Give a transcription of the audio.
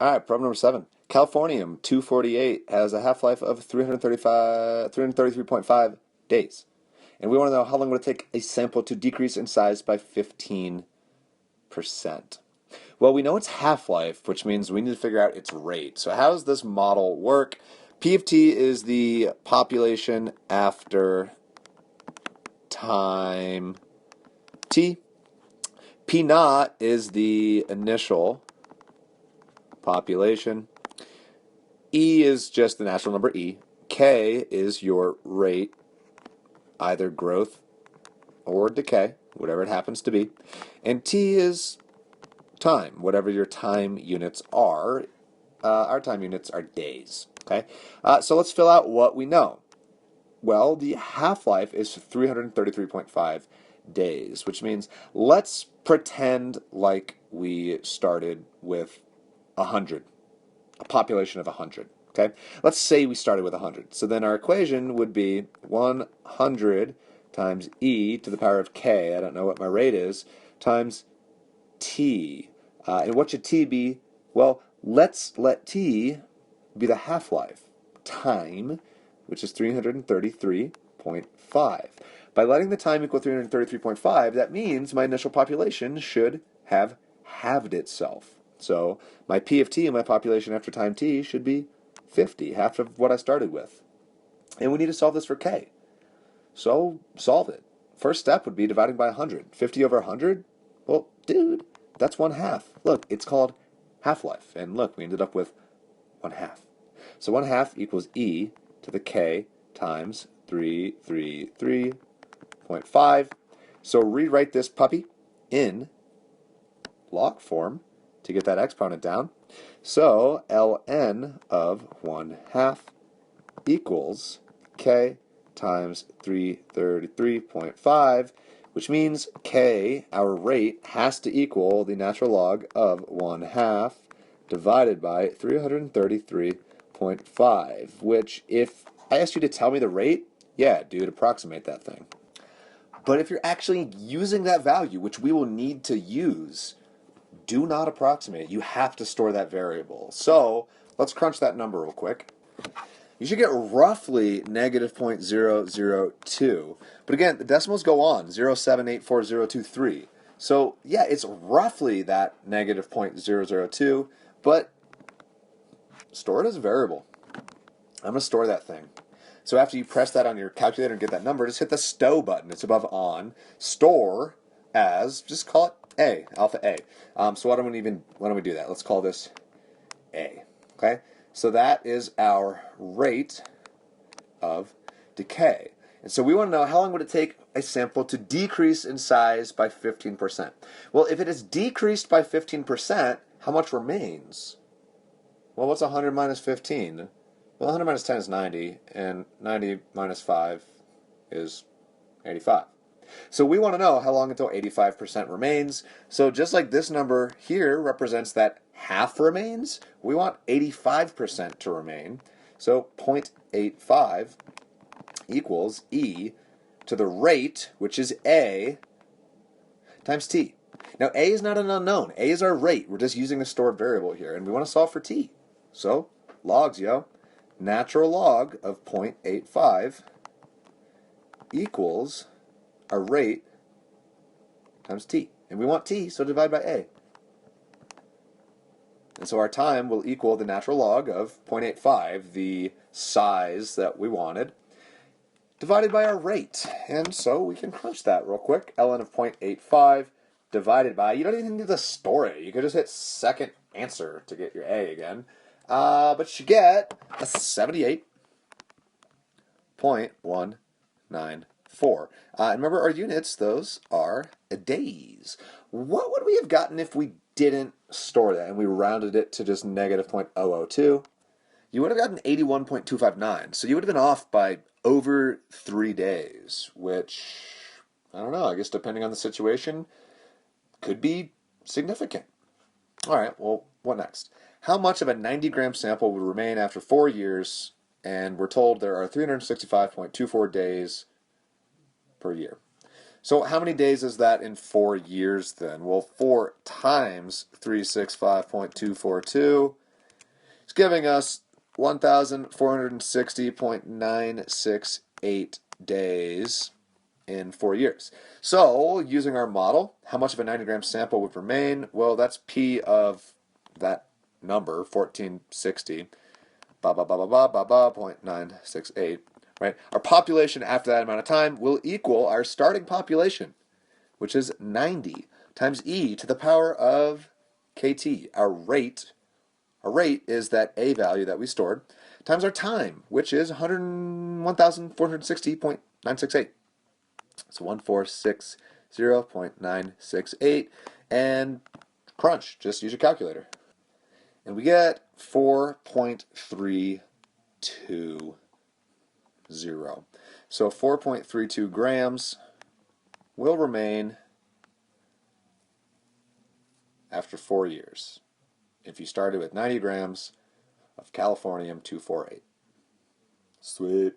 All right, problem number 7. Californium 248 has a half-life of 333.5 days. And we want to know how long would it take a sample to decrease in size by 15%. Well, we know its half-life, which means we need to figure out its rate. So how does this model work? P of t is the population after time t. P naught is the initial population. E is just the natural number e. K is your rate, either growth or decay, whatever it happens to be. And T is time, whatever your time units are. Our time units are days. Okay, so let's fill out what we know. Well, the half-life is 333.5 days, which means let's pretend like we started with 100. A population of 100. Okay? Let's say we started with 100. So then our equation would be 100 times e to the power of k, I don't know what my rate is, times t. And what should t be? Well, let's let t be the half-life. Time, which is 333.5. By letting the time equal 333.5, that means my initial population should have halved itself. So my P of t and my population after time t should be 50, half of what I started with. And we need to solve this for k. So solve it. First step would be dividing by 100. 50 over 100? Well, dude, that's 1/2. Look, it's called half-life. And look, we ended up with 1/2. So 1/2 equals e to the k times 333.5. So rewrite this puppy in log form to get that exponent down. So ln of 1/2 equals k times 333.5, which means k, our rate, has to equal the natural log of 1/2 divided by 333.5, which if I asked you to tell me the rate, yeah, dude, approximate that thing. But if you're actually using that value, which we will need to use, do not approximate it. You have to store that variable. So let's crunch that number real quick. You should get roughly negative 0.002. But again, the decimals go on, 0.78403. So yeah, it's roughly that negative 0.002, but store it as a variable. I'm going to store that thing. So after you press that on your calculator and get that number, just hit the stow button. It's above on. Store as, just call it A, alpha A. So why don't we do that? Let's call this A. Okay? So that is our rate of decay. And so we want to know how long would it take a sample to decrease in size by 15%. Well, if it is decreased by 15%, how much remains? Well, what's 100 minus 15? Well, 100 minus 10 is 90, and 90 minus 5 is 85. So we want to know how long until 85% remains. So just like this number here represents that half remains, we want 85% to remain. So 0.85 equals e to the rate, which is a, times t. Now a is not an unknown. A is our rate. We're just using the stored variable here, and we want to solve for t. So logs, yo. Natural log of 0.85 equals our rate times t. And we want t, so divide by a. And so our time will equal the natural log of 0.85, the size that we wanted, divided by our rate. And so we can crunch that real quick. ln of 0.85 divided by, you don't even need to store it. You could just hit second answer to get your a again. But you get a 78.194. And remember our units, those are days. What would we have gotten if we didn't store that and we rounded it to just negative 0.002? You would have gotten 81.259. So you would have been off by over 3 days, which, I don't know, I guess depending on the situation, could be significant. All right, well, what next? How much of a 90-gram sample would remain after 4 years? And we're told there are 365.24 days per year. So how many days is that in 4 years then? Well, 4 times 365.242 It's giving us 1,460.968 days in 4 years. So, using our model, how much of a 90-gram sample would remain? Well, that's P of that number, 1460, ba ba ba ba ba ba ba 0.968, right? Our population after that amount of time will equal our starting population, which is 90 times e to the power of kt. Our rate is that a value that we stored times our time, which is 101,460.968. So 1460.968, and crunch, just use your calculator. And we get 4.32. So 4.32 grams will remain after 4 years if you started with 90 grams of californium-248. Sweet.